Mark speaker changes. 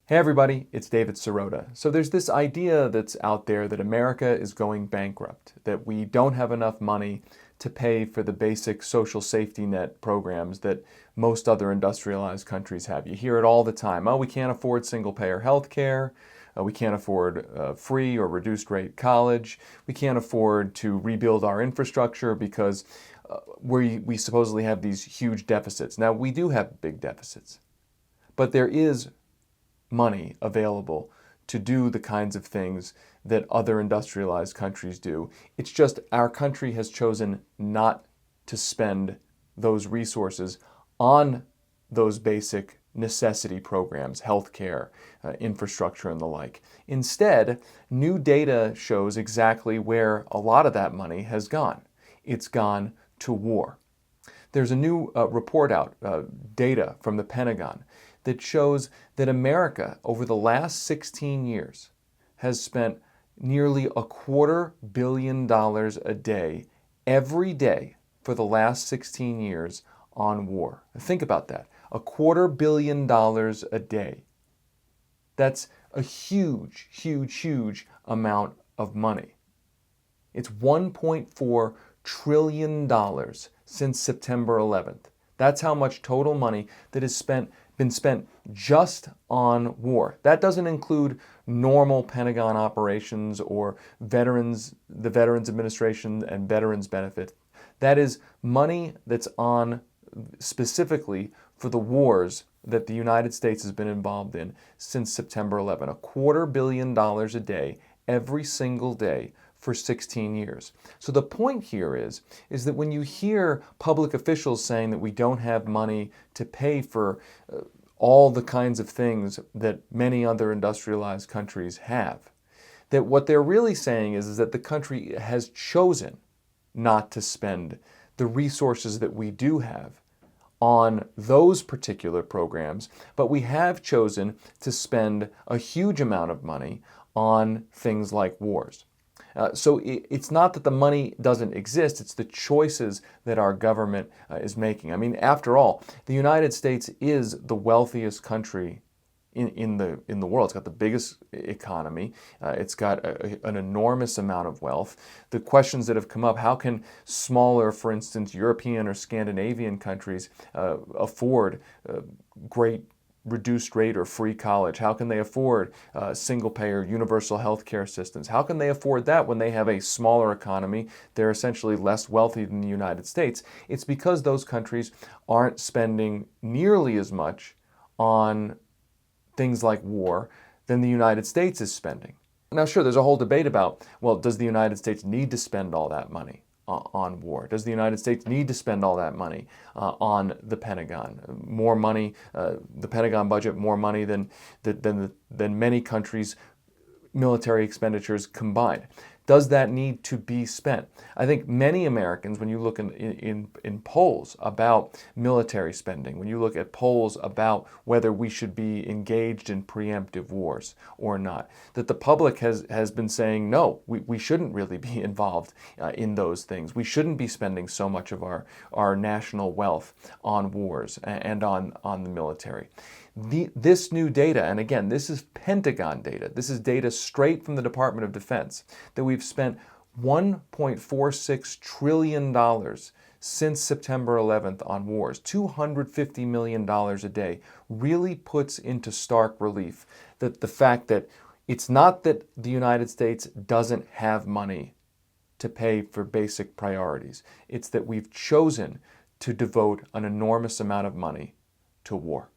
Speaker 1: Hey everybody, it's David Sirota. So there's this idea that's out there that America is going bankrupt, that we don't have enough money to pay for the basic social safety net programs that most other industrialized countries have. You hear it all the time. Oh, we can't afford single-payer health care. We can't afford free or reduced rate college. We can't afford to rebuild our infrastructure because we supposedly have these huge deficits. Now, we do have big deficits, but there is money available to do the kinds of things that other industrialized countries do. It's just our country has chosen not to spend those resources on those basic necessity programs, healthcare, infrastructure, and the like. Instead, new data shows exactly where a lot of that money has gone. It's gone to war. There's a new report out, data from the Pentagon, that shows that America, over the last 16 years, has spent nearly $250 million a day, every day, for the last 16 years on war. Think about that. $250 million a day. That's a huge, huge, huge amount of money. It's $1.4 trillion since September 11th. That's how much total money that has been spent just on war. That doesn't include normal Pentagon operations or the Veterans Administration and veterans benefits. That is money that's on specifically for the wars that the United States has been involved in since September 11. $250 million a day, every single day, for 16 years. So the point here is that when you hear public officials saying that we don't have money to pay for all the kinds of things that many other industrialized countries have, that what they're really saying is that the country has chosen not to spend the resources that we do have on those particular programs, but we have chosen to spend a huge amount of money on things like wars. So it's not that the money doesn't exist, it's the choices that our government is making. I mean, after all, the United States is the wealthiest country in the world. It's got the biggest economy. It's got an enormous amount of wealth. The questions that have come up, how can smaller, for instance, European or Scandinavian countries afford great reduced rate or free college? How can they afford single-payer universal health care systems? How can they afford that when they have a smaller economy? They're essentially less wealthy than the United States. It's because those countries aren't spending nearly as much on things like war than the United States is spending. Now, sure, there's a whole debate about, well, does the United States need to spend all that money on war? Does the United States need to spend all that money on the Pentagon? More money, the Pentagon budget, more money than many countries' military expenditures combined. Does that need to be spent? I think many Americans, when you look in polls about military spending, when you look at polls about whether we should be engaged in preemptive wars or not, that the public has been saying, no, we shouldn't really be involved in those things. We shouldn't be spending so much of our national wealth on wars and on the military. This new data, and again, this is Pentagon data, this is data straight from the Department of Defense, that we've spent $1.46 trillion since September 11th on wars, $250 million a day, really puts into stark relief that the fact that it's not that the United States doesn't have money to pay for basic priorities. It's that we've chosen to devote an enormous amount of money to war.